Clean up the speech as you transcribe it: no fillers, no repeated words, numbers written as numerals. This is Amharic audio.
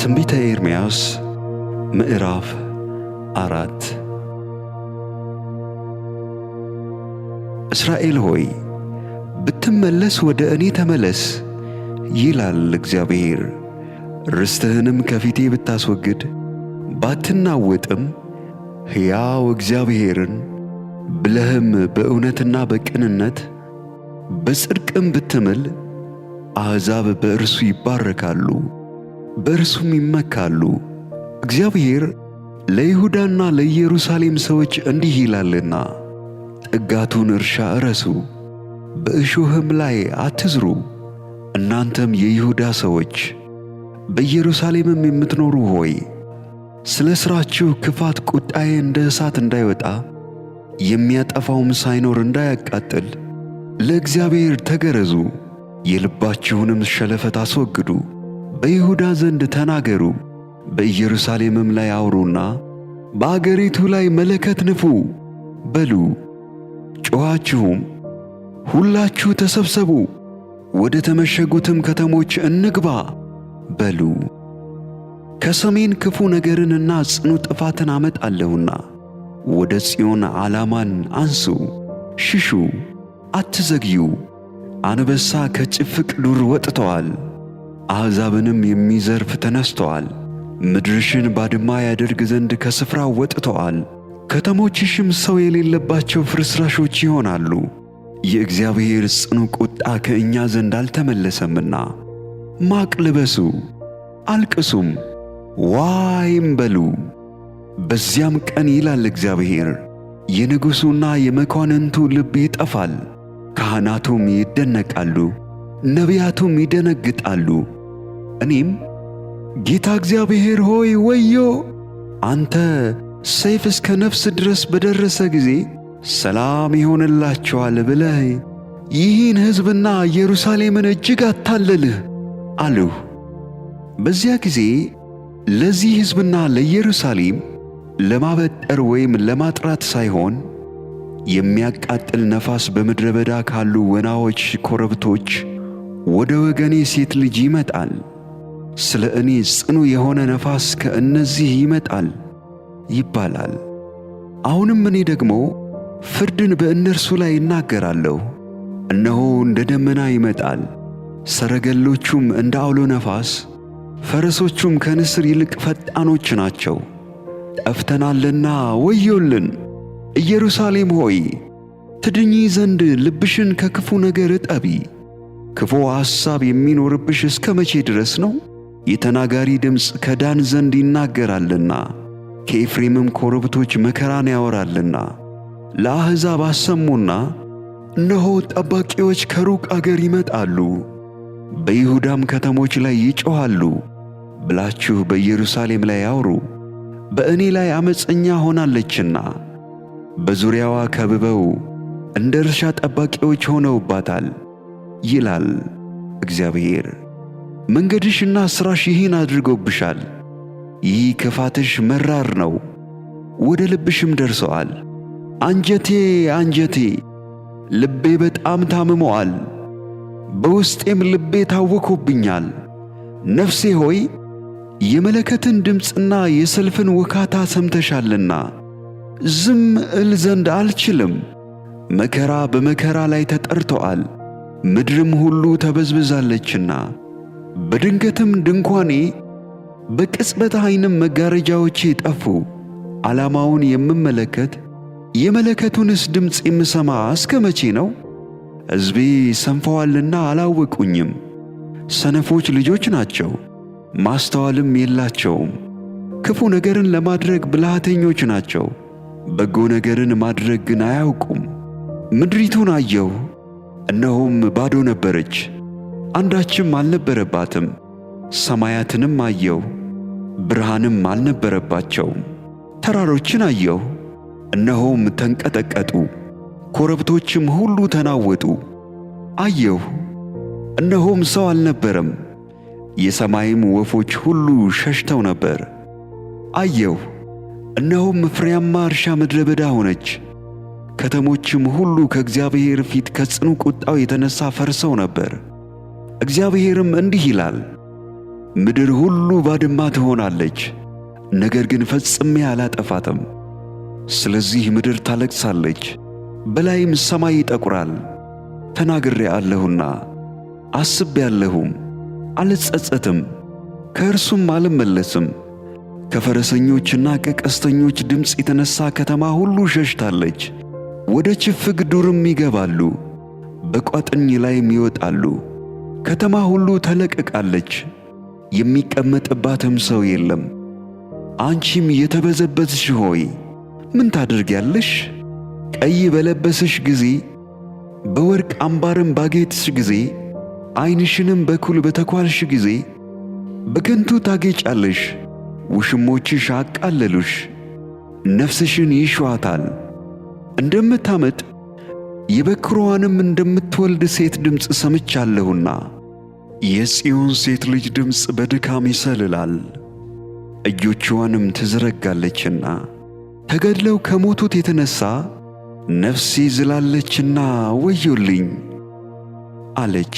ትንቢተ ኤርምያስ ምዕራፍ 4 እስራኤል ሆይ ብትመለስ ወደ እኔ ተመለስ ይላል እግዚአብሔር። ርስትህንም ከፊቴ ብታስወግድ ባትናወጥም ሕያው እግዚአብሔርን ብለህም በእውነትና በቅንነት በጽድቅም ብትምል አሕዛብ በእርሱ ይባረካሉ፣ በእርሱም ይመካሉ። እግዚአብሔር ለይሁዳና ለኢየሩሳሌም ሰዎች እንዲህ ይላልና ጥጋቱን እርሻ እረሱ፣ በእሾህም ላይ አትዝሩ። እናንተም የይሁዳ ሰዎች በኢየሩሳሌምም የምትኖሩ ሆይ ስለ ሥራችሁ ክፋት ቁጣዬ እንደ እሳት እንዳይወጣ የሚያጠፋውም ሳይኖር እንዳያቃጥል ለእግዚአብሔር ተገረዙ። የልባችሁንም ሸለፈት አስወግዱ። በይሁዳ ዘንድ ተናገሩ፣ በኢየሩሳሌምም ላይ አውሩና በአገሪቱ ላይ መለከት ንፉ በሉ። ጮኻችሁም ሁላችሁ ተሰብሰቡ፣ ወደ ተመሸጉትም ከተሞች እንግባ በሉ። ከሰሜን ክፉ ነገርንና ጽኑ ጥፋትን አመጣለሁና ወደ ጽዮን ዓላማን አንሱ፣ ሽሹ፣ አትዘግዩ። አንበሳ ከጭፍቅ ዱር ወጥተዋል፣ አሕዛብንም የሚዘርፍ ተነስተዋል። ምድርሽን ባድማ ያደርግ ዘንድ ከስፍራው ወጥተዋል። ከተሞችሽም ሰው የሌለባቸው ፍርስራሾች ይሆናሉ። የእግዚአብሔር ጽኑ ቁጣ ከእኛ ዘንድ አልተመለሰምና ማቅ ልበሱ፣ አልቅሱም፣ ዋይም በሉ። በዚያም ቀን ይላል እግዚአብሔር፣ የንጉሡና የመኳንንቱ ልብ ይጠፋል፣ ካህናቱም ይደነቃሉ፣ ነቢያቱም ይደነግጣሉ። እኔም ጌታ እግዚአብሔር ሆይ ወዮ! አንተ ሰይፍ እስከ ነፍስ ድረስ በደረሰ ጊዜ ሰላም ይሆንላቸዋል ብለህ ይህን ሕዝብና ኢየሩሳሌምን እጅግ አታለልህ አልሁ። በዚያ ጊዜ ለዚህ ሕዝብና ለኢየሩሳሌም ለማበጠር ወይም ለማጥራት ሳይሆን የሚያቃጥል ነፋስ በምድረ በዳ ካሉ ወናዎች ኮረብቶች ወደ ወገኔ ሴት ልጅ ይመጣል። ስለ እኔ ጽኑ የሆነ ነፋስ ከእነዚህ ይመጣል ይባላል። አሁንም እኔ ደግሞ ፍርድን በእነርሱ ላይ እናገራለሁ። እነሆ እንደ ደመና ይመጣል፣ ሰረገሎቹም እንደ አውሎ ነፋስ፣ ፈረሶቹም ከንስር ይልቅ ፈጣኖች ናቸው። ጠፍተናልና ወዮልን! ኢየሩሳሌም ሆይ ትድኚ ዘንድ ልብሽን ከክፉ ነገር እጠቢ። ክፉ ሐሳብ የሚኖርብሽ እስከ መቼ ድረስ ነው? የተናጋሪ ድምፅ ከዳን ዘንድ ይናገራልና ከኤፍሬምም ኮረብቶች መከራን ያወራልና። ለአሕዛብ አሰሙና እነሆ ጠባቂዎች ከሩቅ አገር ይመጣሉ፣ በይሁዳም ከተሞች ላይ ይጮኻሉ ብላችሁ በኢየሩሳሌም ላይ አውሩ። በእኔ ላይ ዓመፀኛ ሆናለችና በዙሪያዋ ከብበው እንደ እርሻ ጠባቂዎች ሆነውባታል ይላል እግዚአብሔር። መንገድሽና ሥራሽ ይህን አድርጎብሻል። ይህ ክፋትሽ መራር ነው፣ ወደ ልብሽም ደርሰዋል። አንጀቴ አንጀቴ፣ ልቤ በጣም ታምሞአል፣ በውስጤም ልቤ ታውኮብኛል። ነፍሴ ሆይ የመለከትን ድምፅና የሰልፍን ውካታ ሰምተሻልና ዝም እል ዘንድ አልችልም። መከራ በመከራ ላይ ተጠርቶአል፣ ምድርም ሁሉ ተበዝብዛለችና። በድንገትም ድንኳኔ በቅጽበት ዓይንም መጋረጃዎቼ ጠፉ። ዓላማውን የምመለከት የመለከቱንስ ድምፅ የምሰማ እስከ መቼ ነው? ሕዝቤ ሰንፈዋልና አላወቁኝም። ሰነፎች ልጆች ናቸው፣ ማስተዋልም የላቸውም። ክፉ ነገርን ለማድረግ ብልሃተኞች ናቸው፣ በጎ ነገርን ማድረግ ግን አያውቁም። ምድሪቱን አየሁ፣ እነሆም ባዶ ነበረች፣ አንዳችም አልነበረባትም። ሰማያትንም አየሁ፣ ብርሃንም አልነበረባቸውም። ተራሮችን አየሁ፣ እነሆም ተንቀጠቀጡ፣ ኮረብቶችም ሁሉ ተናወጡ። አየሁ፣ እነሆም ሰው አልነበረም፣ የሰማይም ወፎች ሁሉ ሸሽተው ነበር። አየሁ፣ እነሆም ፍሬያማ እርሻ ምድረ በዳ ሆነች። ከተሞችም ሁሉ ከእግዚአብሔር ፊት ከጽኑ ቁጣው የተነሣ ፈርሰው ነበር። እግዚአብሔርም እንዲህ ይላል፣ ምድር ሁሉ ባድማ ትሆናለች፣ ነገር ግን ፈጽሜ አላጠፋትም። ስለዚህ ምድር ታለቅሳለች፣ በላይም ሰማይ ይጠቁራል። ተናግሬአለሁና አስቤአለሁም፣ አልጸጸትም፣ ከእርሱም አልመለስም። ከፈረሰኞችና ከቀስተኞች ድምፅ የተነሣ ከተማ ሁሉ ሸሽታለች። ወደ ችፍግ ዱርም ይገባሉ፣ በቋጥኝ ላይም ይወጣሉ። ከተማ ሁሉ ተለቅቃለች፣ የሚቀመጥባትም ሰው የለም። አንቺም የተበዘበዝሽ ሆይ ምን ታደርጊያለሽ? ቀይ በለበስሽ ጊዜ፣ በወርቅ አምባርም ባጌጥሽ ጊዜ፣ ዓይንሽንም በኩል በተኳልሽ ጊዜ በከንቱ ታጌጫለሽ። ውሽሞችሽ አቃለሉሽ፣ ነፍስሽን ይሹአታል። እንደምታመጥ የበኵርዋንም እንደምትወልድ ሴት ድምፅ ሰምቻለሁና የጽዮን ሴት ልጅ ድምፅ በድካም ይሰልላል፣ እጆቿንም ትዘረጋለችና። ተገድለው ከሞቱት የተነሣ ነፍሴ ዝላለችና ወዮልኝ አለች።